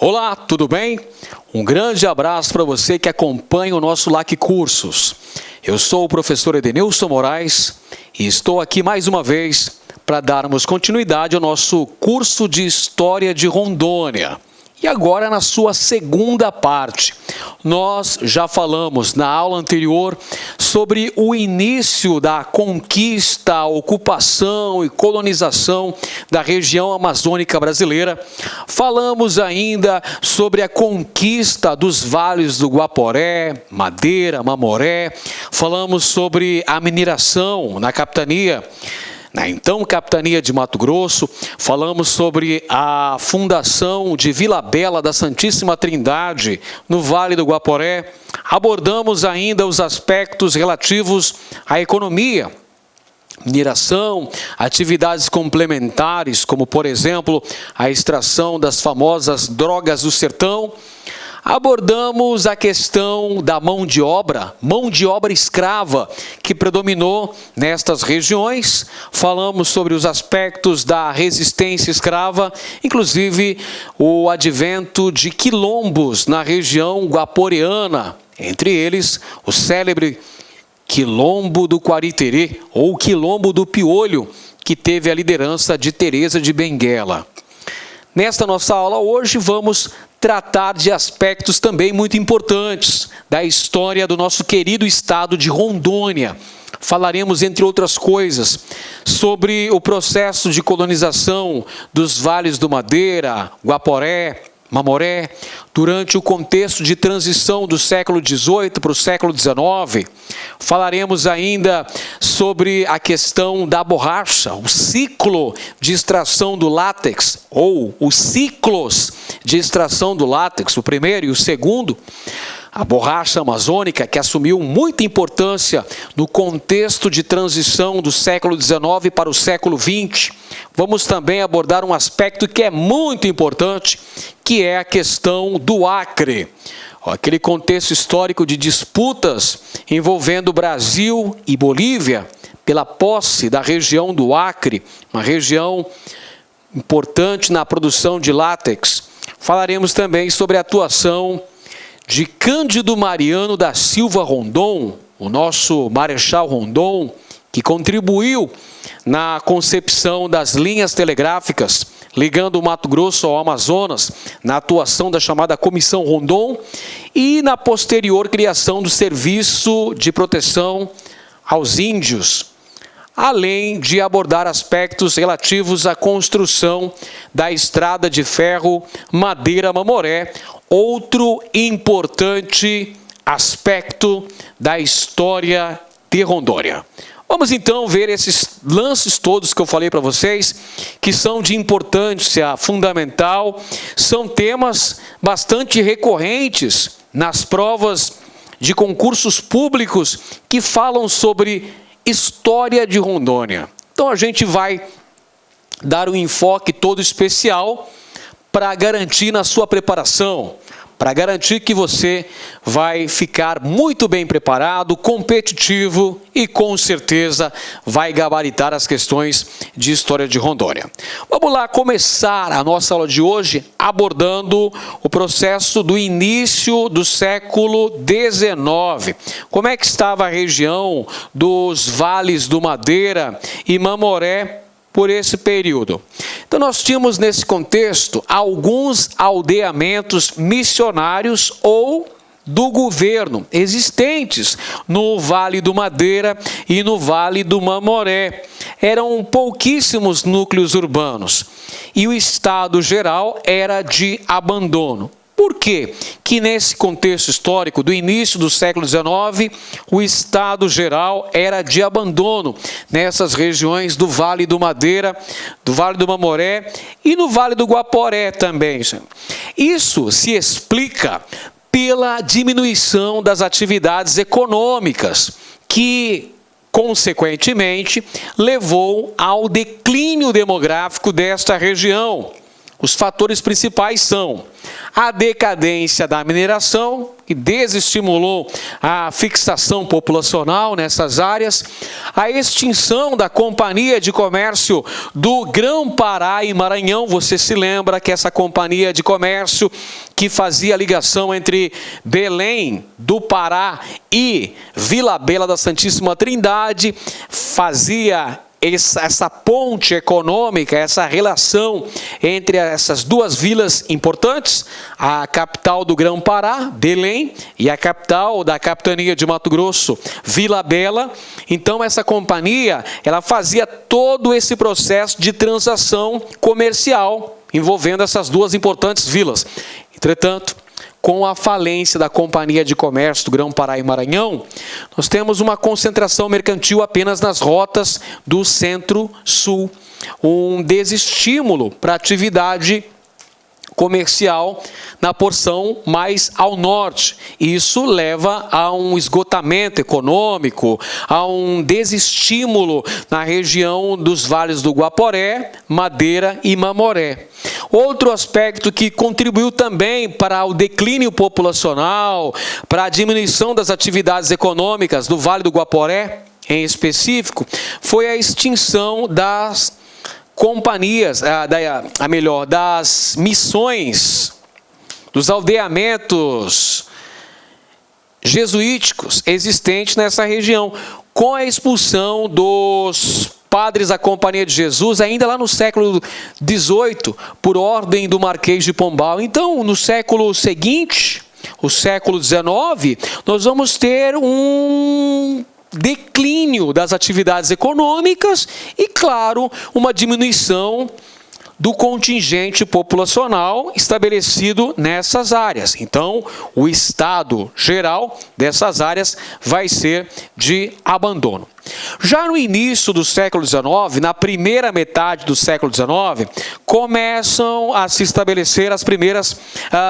Olá, tudo bem? Um grande abraço para você que acompanha o nosso LAC Cursos. Eu sou o professor Edenilson Moraes e estou aqui mais uma vez para darmos continuidade ao nosso curso de História de Rondônia. E agora na sua segunda parte. Nós já falamos na aula anterior sobre o início da conquista, ocupação e colonização da região amazônica brasileira. Falamos ainda sobre a conquista dos vales do Guaporé, Madeira, Mamoré. Falamos sobre a mineração na capitania, na então capitania de Mato Grosso. Falamos sobre a fundação de Vila Bela da Santíssima Trindade no Vale do Guaporé. Abordamos ainda os aspectos relativos à economia, mineração, atividades complementares, como por exemplo a extração das famosas drogas do sertão. Abordamos a questão da mão de obra escrava que predominou nestas regiões. Falamos sobre os aspectos da resistência escrava, inclusive o advento de quilombos na região guaporeana, entre eles o célebre Quilombo do Quariterê ou Quilombo do Piolho, que teve a liderança de Teresa de Benguela. Nesta nossa aula hoje vamos tratar de aspectos também muito importantes da história do nosso querido estado de Rondônia. Falaremos, entre outras coisas, sobre o processo de colonização dos vales do Madeira, Guaporé, Mamoré, durante o contexto de transição do século XVIII para o século XIX. Falaremos ainda sobre a questão da borracha, o ciclo de extração do látex, ou os ciclos de extração do látex, o primeiro e o segundo. A borracha amazônica, que assumiu muita importância no contexto de transição do século XIX para o século XX. Vamos também abordar um aspecto que é muito importante, que é a questão do Acre. Aquele contexto histórico de disputas envolvendo Brasil e Bolívia pela posse da região do Acre, uma região importante na produção de látex. Falaremos também sobre a atuação de Cândido Mariano da Silva Rondon, o nosso Marechal Rondon, que contribuiu na concepção das linhas telegráficas ligando o Mato Grosso ao Amazonas, na atuação da chamada Comissão Rondon e na posterior criação do Serviço de Proteção aos Índios, além de abordar aspectos relativos à construção da estrada de ferro Madeira-Mamoré, outro importante aspecto da história de Rondônia. Vamos então ver esses lances todos que eu falei para vocês, que são de importância fundamental, são temas bastante recorrentes nas provas de concursos públicos que falam sobre história de Rondônia. Então a gente vai dar um enfoque todo especial para garantir na sua preparação, para garantir que você vai ficar muito bem preparado, competitivo e com certeza vai gabaritar as questões de história de Rondônia. Vamos lá começar a nossa aula de hoje abordando o processo do início do século XIX. Como é que estava a região dos vales do Madeira e Mamoré por esse período? Então nós tínhamos nesse contexto alguns aldeamentos missionários ou do governo existentes no Vale do Madeira e no Vale do Mamoré. Eram pouquíssimos núcleos urbanos e o estado geral era de abandono. Por quê? Que nesse contexto histórico do início do século XIX, o estado geral era de abandono nessas regiões do Vale do Madeira, do Vale do Mamoré e no Vale do Guaporé também. Isso se explica pela diminuição das atividades econômicas, que consequentemente levou ao declínio demográfico desta região. Os fatores principais são a decadência da mineração, que desestimulou a fixação populacional nessas áreas, a extinção da Companhia de Comércio do Grão-Pará e Maranhão. Você se lembra que essa companhia de comércio que fazia a ligação entre Belém do Pará e Vila Bela da Santíssima Trindade, fazia essa ponte econômica, essa relação entre essas duas vilas importantes, a capital do Grão-Pará, Belém, e a capital da capitania de Mato Grosso, Vila Bela. Então essa companhia, ela fazia todo esse processo de transação comercial envolvendo essas duas importantes vilas. Entretanto, com a falência da Companhia de Comércio do Grão-Pará e Maranhão, nós temos uma concentração mercantil apenas nas rotas do Centro-Sul, um desestímulo para a atividade comercial na porção mais ao norte. Isso leva a um esgotamento econômico, a um desestímulo na região dos vales do Guaporé, Madeira e Mamoré. Outro aspecto que contribuiu também para o declínio populacional, para a diminuição das atividades econômicas do Vale do Guaporé, em específico, foi a extinção das companhias, das missões, dos aldeamentos jesuíticos existentes nessa região, com a expulsão dos padres da Companhia de Jesus, ainda lá no século XVIII, por ordem do Marquês de Pombal. Então, no século seguinte, o século XIX, nós vamos ter um declínio das atividades econômicas e, claro, uma diminuição do contingente populacional estabelecido nessas áreas. Então, o estado geral dessas áreas vai ser de abandono. Já no início do século XIX, na primeira metade do século XIX, começam a se estabelecer as primeiras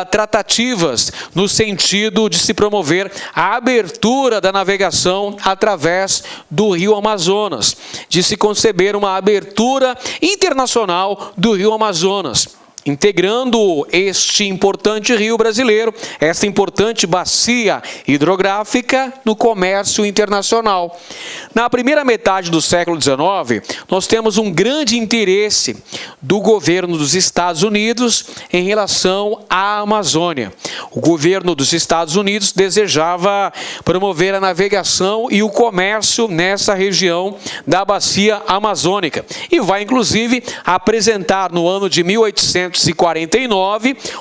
tratativas no sentido de se promover a abertura da navegação através do Rio Amazonas, de se conceber uma abertura internacional do Rio Amazonas, integrando este importante rio brasileiro, essa importante bacia hidrográfica no comércio internacional. Na primeira metade do século XIX, nós temos um grande interesse do governo dos Estados Unidos em relação à Amazônia. O governo dos Estados Unidos desejava promover a navegação e o comércio nessa região da bacia amazônica e vai, inclusive, apresentar no ano de 1849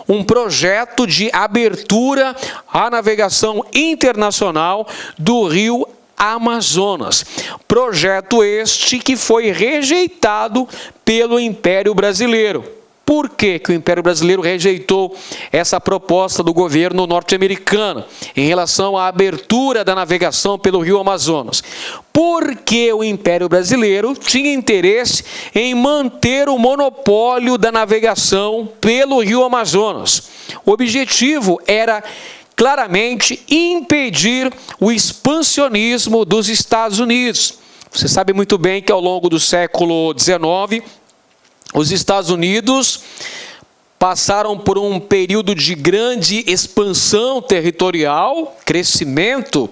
um projeto de abertura à navegação internacional do rio Amazonas. Projeto este que foi rejeitado pelo Império Brasileiro. Por que que o Império Brasileiro rejeitou essa proposta do governo norte-americano em relação à abertura da navegação pelo rio Amazonas? Porque o Império Brasileiro tinha interesse em manter o monopólio da navegação pelo rio Amazonas. O objetivo era claramente impedir o expansionismo dos Estados Unidos. Você sabe muito bem que ao longo do século XIX, os Estados Unidos passaram por um período de grande expansão territorial, crescimento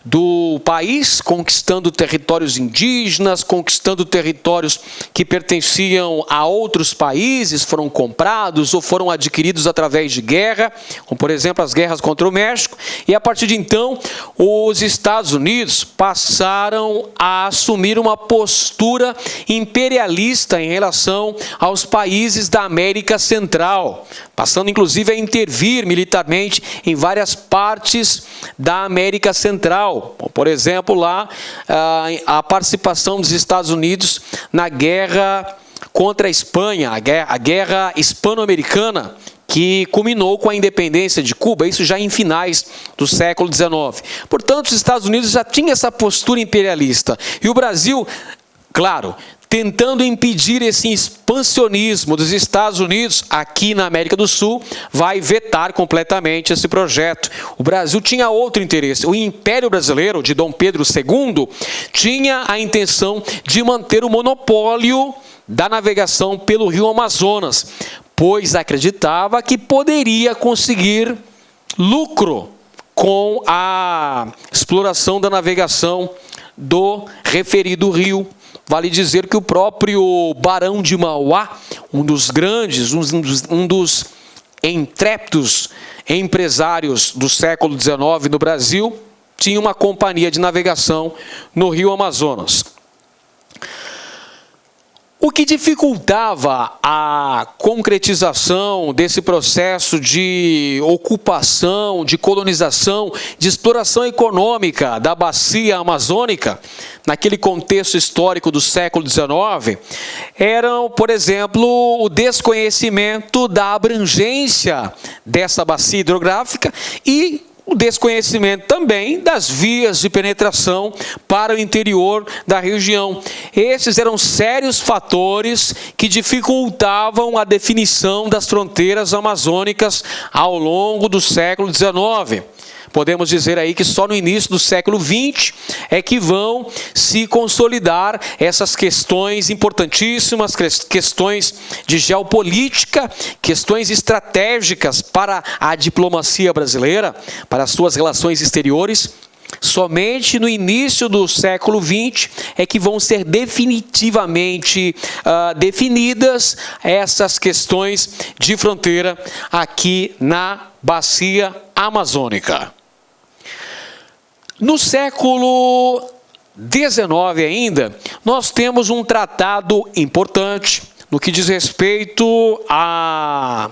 do país, conquistando territórios indígenas, conquistando territórios que pertenciam a outros países, foram comprados ou foram adquiridos através de guerra, como por exemplo as guerras contra o México, e a partir de então os Estados Unidos passaram a assumir uma postura imperialista em relação aos países da América Central, passando inclusive a intervir militarmente em várias partes da América Central. Por exemplo, lá a participação dos Estados Unidos na guerra contra a Espanha, a guerra hispano-americana, que culminou com a independência de Cuba, isso já em finais do século XIX. Portanto, os Estados Unidos já tinham essa postura imperialista. E o Brasil, claro, tentando impedir esse expansionismo dos Estados Unidos aqui na América do Sul, vai vetar completamente esse projeto. O Brasil tinha outro interesse. O Império Brasileiro, de Dom Pedro II, tinha a intenção de manter o monopólio da navegação pelo rio Amazonas. pois acreditava que poderia conseguir lucro com a exploração da navegação do referido rio. Vale dizer que o próprio Barão de Mauá, um dos grandes, um dos intrépidos empresários do século XIX no Brasil, tinha uma companhia de navegação no rio Amazonas. O que dificultava a concretização desse processo de ocupação, de colonização, de exploração econômica da bacia amazônica, naquele contexto histórico do século XIX, eram, por exemplo, o desconhecimento da abrangência dessa bacia hidrográfica e o desconhecimento também das vias de penetração para o interior da região. Esses eram sérios fatores que dificultavam a definição das fronteiras amazônicas ao longo do século XIX. Podemos dizer aí que só no início do século XX é que vão se consolidar essas questões importantíssimas, questões de geopolítica, questões estratégicas para a diplomacia brasileira, para as suas relações exteriores. Somente no início do século XX é que vão ser definitivamente definidas essas questões de fronteira aqui na bacia amazônica. No século XIX ainda, nós temos um tratado importante no que diz respeito à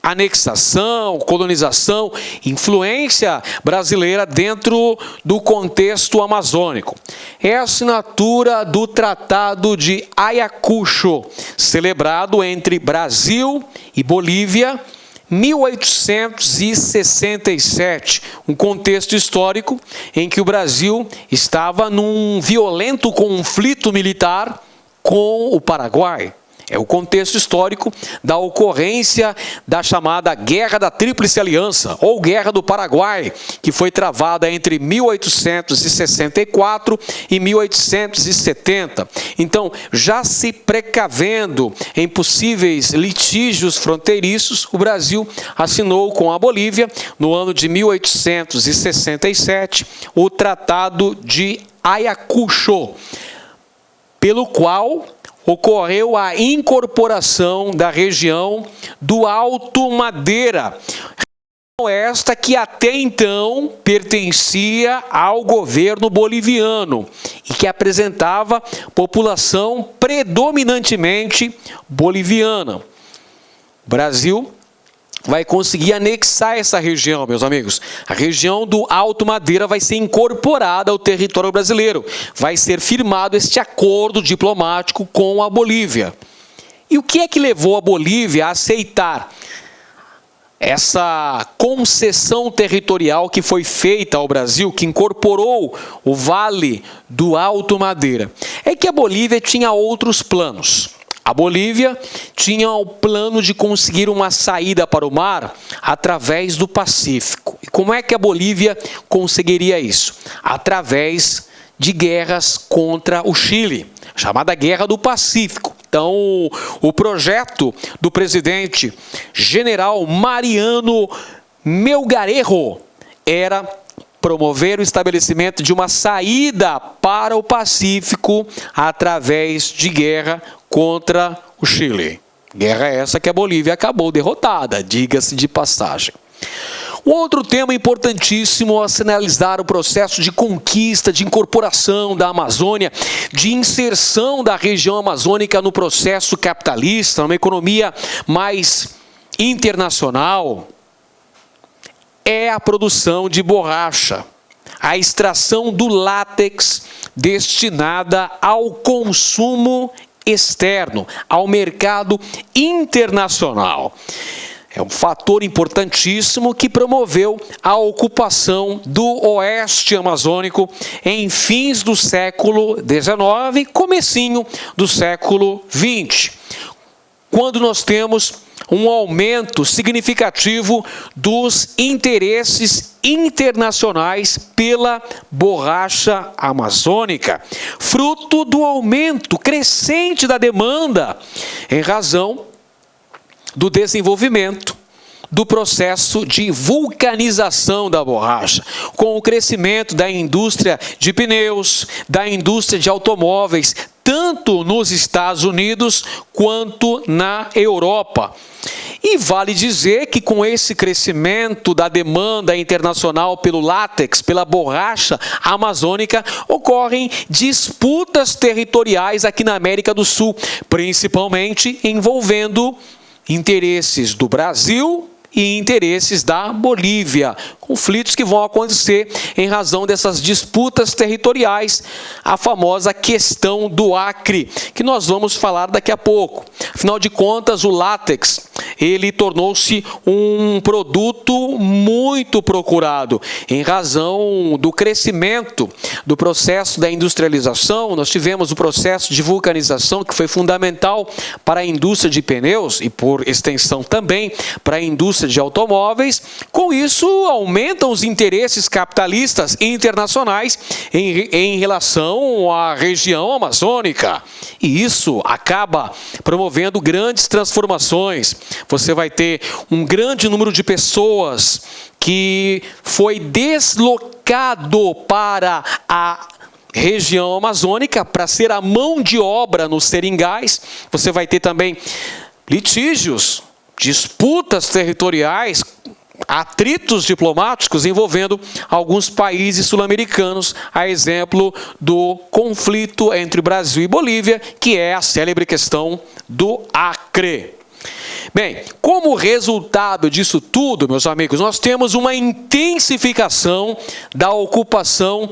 anexação, colonização, influência brasileira dentro do contexto amazônico. É a assinatura do Tratado de Ayacucho, celebrado entre Brasil e Bolívia, 1867, um contexto histórico em que o Brasil estava num violento conflito militar com o Paraguai. É o contexto histórico da ocorrência da chamada Guerra da Tríplice Aliança, ou Guerra do Paraguai, que foi travada entre 1864 e 1870. Então, já se precavendo em possíveis litígios fronteiriços, o Brasil assinou com a Bolívia, no ano de 1867, o Tratado de Ayacucho, pelo qual ocorreu a incorporação da região do Alto Madeira, esta que até então pertencia ao governo boliviano e que apresentava população predominantemente boliviana. O Brasil vai conseguir anexar essa região, meus amigos. A região do Alto Madeira vai ser incorporada ao território brasileiro. Vai ser firmado este acordo diplomático com a Bolívia. E o que é que levou a Bolívia a aceitar essa concessão territorial que foi feita ao Brasil, que incorporou o Vale do Alto Madeira? É que a Bolívia tinha outros planos. A Bolívia tinha o plano de conseguir uma saída para o mar através do Pacífico. E como é que a Bolívia conseguiria isso? Através de guerras contra o Chile, chamada Guerra do Pacífico. Então, o projeto do presidente general Mariano Melgarejo era promover o estabelecimento de uma saída para o Pacífico através de guerra contra o Chile. Guerra essa que a Bolívia acabou derrotada, diga-se de passagem. Um outro tema importantíssimo a sinalizar o processo de conquista, de incorporação da Amazônia, de inserção da região amazônica no processo capitalista, numa economia mais internacional, é a produção de borracha, a extração do látex destinada ao consumo externo, ao mercado internacional. É um fator importantíssimo que promoveu a ocupação do oeste amazônico em fins do século XIX e comecinho do século XX, quando nós temos um aumento significativo dos interesses internacionais pela borracha amazônica, fruto do aumento crescente da demanda em razão do desenvolvimento do processo de vulcanização da borracha, com o crescimento da indústria de pneus, da indústria de automóveis, tanto nos Estados Unidos quanto na Europa. E vale dizer que com esse crescimento da demanda internacional pelo látex, pela borracha amazônica, ocorrem disputas territoriais aqui na América do Sul, principalmente envolvendo interesses do Brasil e interesses da Bolívia, conflitos que vão acontecer em razão dessas disputas territoriais, a famosa questão do Acre, que nós vamos falar daqui a pouco. Afinal de contas, o látex, ele tornou-se um produto muito procurado em razão do crescimento do processo da industrialização. Nós tivemos o processo de vulcanização, que foi fundamental para a indústria de pneus e, por extensão, também para a indústria de automóveis. Com isso, aumentam os interesses capitalistas internacionais em relação à região amazônica. E isso acaba promovendo grandes transformações. Você vai ter um grande número de pessoas que foi deslocado para a região amazônica para ser a mão de obra nos seringais. Você vai ter também litígios, disputas territoriais, atritos diplomáticos envolvendo alguns países sul-americanos, a exemplo do conflito entre Brasil e Bolívia, que é a célebre questão do Acre. Bem, como resultado disso tudo, meus amigos, nós temos uma intensificação da ocupação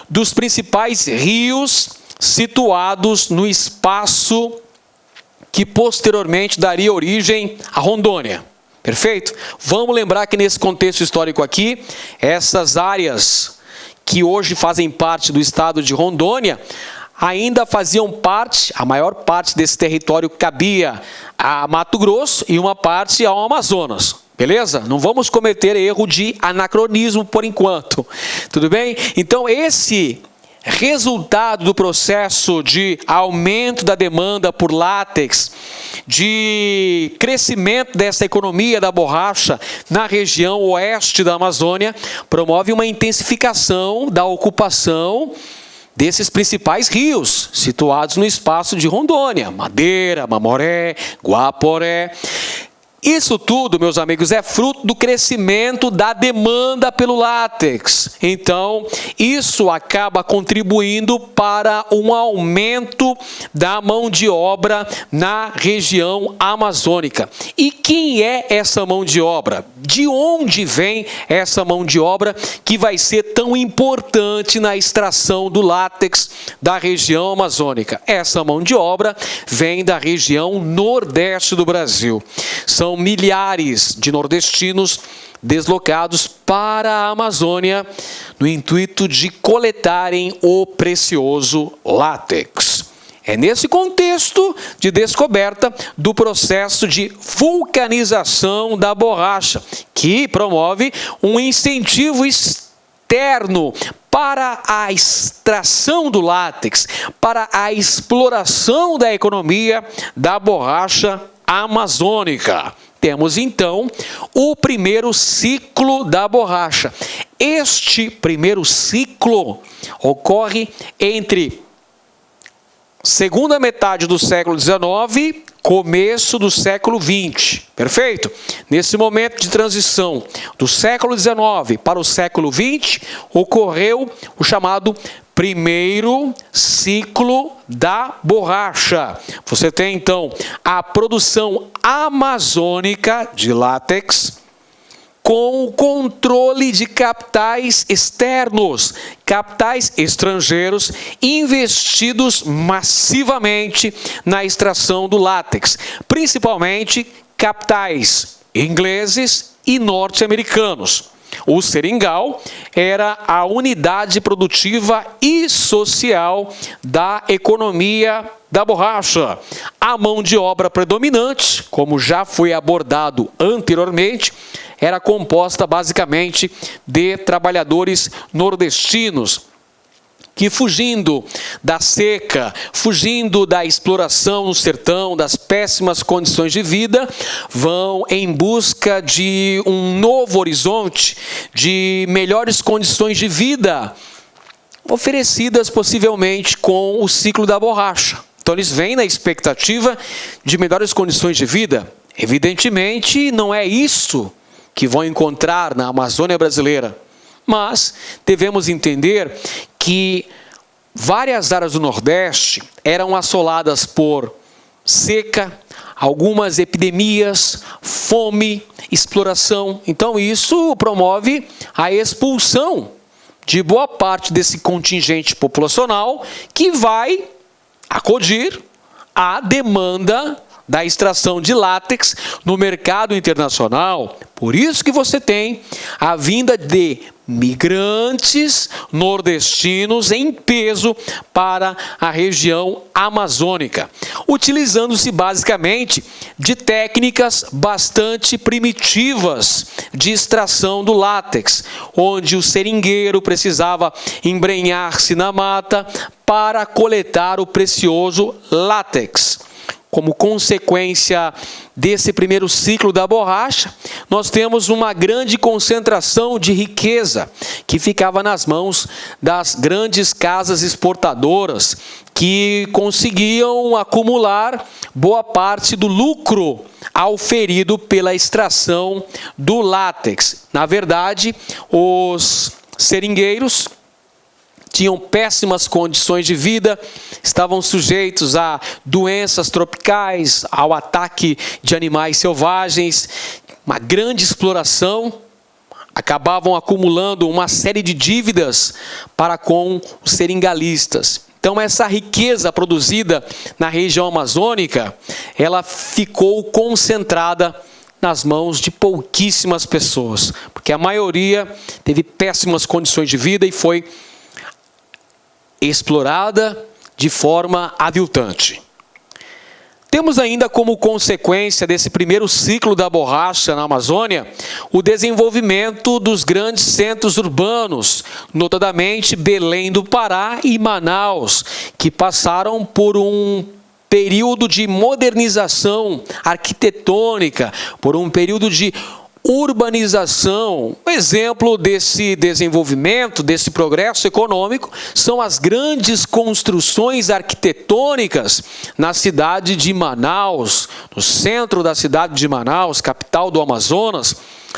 dos principais rios situados no espaço que posteriormente daria origem à Rondônia. Perfeito? Vamos lembrar que nesse contexto histórico aqui, essas áreas que hoje fazem parte do estado de Rondônia, ainda faziam parte, a maior parte desse território cabia a Mato Grosso e uma parte ao Amazonas. Beleza? Não vamos cometer erro de anacronismo por enquanto. Tudo bem? Então esse resultado do processo de aumento da demanda por látex, de crescimento dessa economia da borracha na região oeste da Amazônia, promove uma intensificação da ocupação desses principais rios situados no espaço de Rondônia: Madeira, Mamoré, Guaporé. Isso tudo, meus amigos, é fruto do crescimento da demanda pelo látex. Então, isso acaba contribuindo para um aumento da mão de obra na região amazônica. E quem é essa mão de obra? De onde vem essa mão de obra que vai ser tão importante na extração do látex da região amazônica? Essa mão de obra vem da região nordeste do Brasil. São milhares de nordestinos deslocados para a Amazônia no intuito de coletarem o precioso látex. É nesse contexto de descoberta do processo de vulcanização da borracha que promove um incentivo externo para a extração do látex, para a exploração da economia da borracha amazônica. Temos então o primeiro ciclo da borracha. Este primeiro ciclo ocorre entre segunda metade do século XIX, começo do século XX. Perfeito? Nesse momento de transição do século XIX para o século XX, ocorreu o chamado primeiro ciclo da borracha. Você tem então a produção amazônica de látex com o controle de capitais externos, capitais estrangeiros investidos massivamente na extração do látex, principalmente capitais ingleses e norte-americanos. O seringal era a unidade produtiva e social da economia da borracha. A mão de obra predominante, como já foi abordado anteriormente, era composta basicamente de trabalhadores nordestinos. que fugindo da seca, fugindo da exploração no sertão, das péssimas condições de vida, vão em busca de um novo horizonte, de melhores condições de vida, oferecidas possivelmente com o ciclo da borracha. Então eles vêm na expectativa de melhores condições de vida. Evidentemente não é isso que vão encontrar na Amazônia brasileira, mas devemos entender que várias áreas do Nordeste eram assoladas por seca, algumas epidemias, fome, exploração. Então isso promove a expulsão de boa parte desse contingente populacional que vai acudir à demanda da extração de látex no mercado internacional. Por isso que você tem a vinda de migrantes nordestinos em peso para a região amazônica, utilizando-se basicamente de técnicas bastante primitivas de extração do látex, onde o seringueiro precisava embrenhar-se na mata para coletar o precioso látex. Como consequência desse primeiro ciclo da borracha, nós temos uma grande concentração de riqueza que ficava nas mãos das grandes casas exportadoras, que conseguiam acumular boa parte do lucro auferido pela extração do látex. Na verdade, os seringueiros tinham péssimas condições de vida, estavam sujeitos a doenças tropicais, ao ataque de animais selvagens, uma grande exploração, acabavam acumulando uma série de dívidas para com os seringalistas. Então essa riqueza produzida na região amazônica, ela ficou concentrada nas mãos de pouquíssimas pessoas, porque a maioria teve péssimas condições de vida e foi explorada de forma aviltante. Temos ainda como consequência desse primeiro ciclo da borracha na Amazônia o desenvolvimento dos grandes centros urbanos, notadamente Belém do Pará e Manaus, que passaram por um período de modernização arquitetônica, por um período de urbanização. Um exemplo desse desenvolvimento, desse progresso econômico, são as grandes construções arquitetônicas na cidade de Manaus, no centro da cidade de Manaus, capital do Amazonas,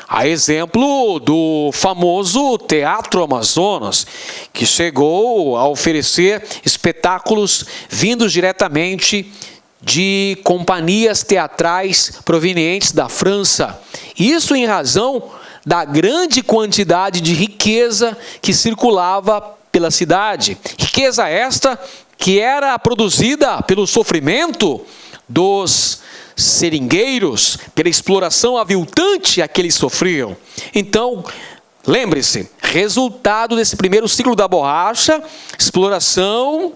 a exemplo do famoso Teatro Amazonas, que chegou a oferecer espetáculos vindos diretamente de companhias teatrais provenientes da França. Isso em razão da grande quantidade de riqueza que circulava pela cidade. Riqueza esta que era produzida pelo sofrimento dos seringueiros, pela exploração aviltante a que eles sofriam. Então, lembre-se, resultado desse primeiro ciclo da borracha, exploração,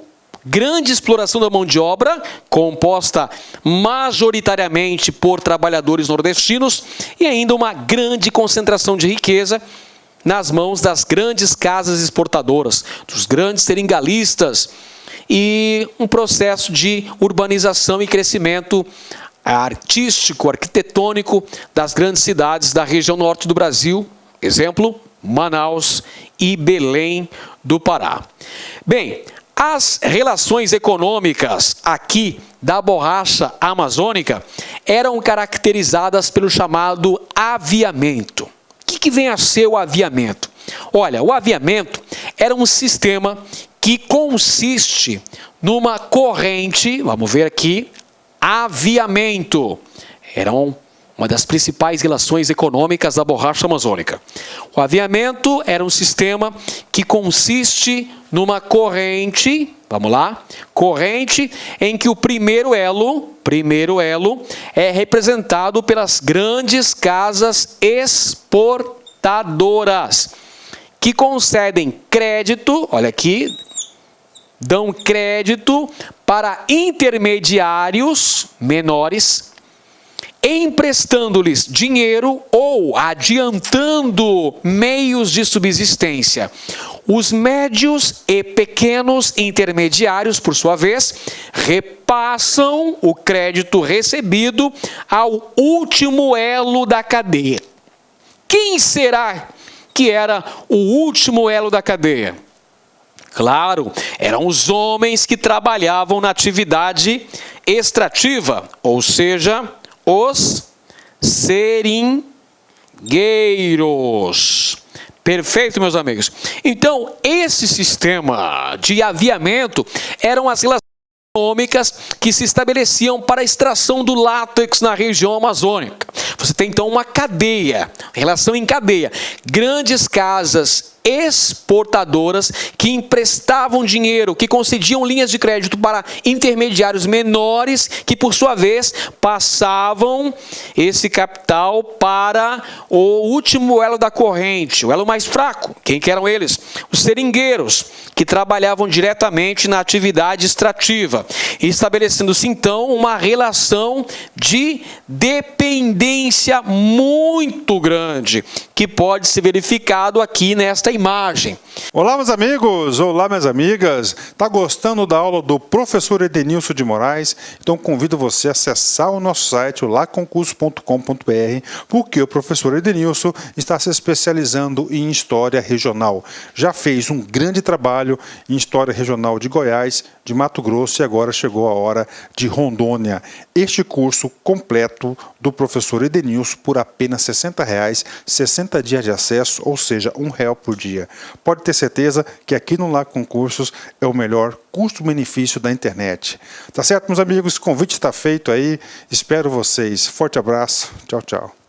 grande exploração da mão de obra, composta majoritariamente por trabalhadores nordestinos, e ainda uma grande concentração de riqueza nas mãos das grandes casas exportadoras, dos grandes seringalistas, e um processo de urbanização e crescimento artístico, arquitetônico das grandes cidades da região norte do Brasil, exemplo, Manaus e Belém do Pará. Bem, as relações econômicas aqui da borracha amazônica eram caracterizadas pelo chamado aviamento. O que vem a ser o aviamento? Olha, o aviamento era um sistema que consiste numa corrente, vamos ver aqui, aviamento. Era uma das principais relações econômicas da borracha amazônica. O aviamento era um sistema que consiste numa corrente, vamos lá, corrente em que o primeiro elo é representado pelas grandes casas exportadoras, que concedem crédito, olha aqui, dão crédito para intermediários menores, emprestando-lhes dinheiro ou adiantando meios de subsistência. Os médios e pequenos intermediários, por sua vez, repassam o crédito recebido ao último elo da cadeia. Quem será que era o último elo da cadeia? Claro, eram os homens que trabalhavam na atividade extrativa, ou seja, os seringueiros. Perfeito, meus amigos. Então, esse sistema de aviamento eram as relações econômicas que se estabeleciam para a extração do látex na região amazônica. Você tem então uma cadeia, relação em cadeia. Grandes casas exportadoras que emprestavam dinheiro, que concediam linhas de crédito para intermediários menores, que por sua vez passavam esse capital para o último elo da corrente, o elo mais fraco. Quem que eram eles? Os seringueiros, que trabalhavam diretamente na atividade extrativa, estabelecendo-se então uma relação de dependência muito grande, que pode ser verificado aqui nesta imagem. Olá, meus amigos! Olá, minhas amigas! Tá gostando da aula do professor Edenilson de Moraes? Então convido você a acessar o nosso site, o laconcurso.com.br, porque o professor Edenilson está se especializando em História Regional. Já fez um grande trabalho em História Regional de Goiás, de Mato Grosso e agora chegou a hora de Rondônia. Este curso completo do professor Edenilson por apenas R$ 60,00, 60 dias de acesso, ou seja, R$ 1 por dia. Pode ter certeza que aqui no Laconcursos é o melhor custo-benefício da internet. Tá certo, meus amigos? O convite está feito aí. Espero vocês. Forte abraço. Tchau, tchau.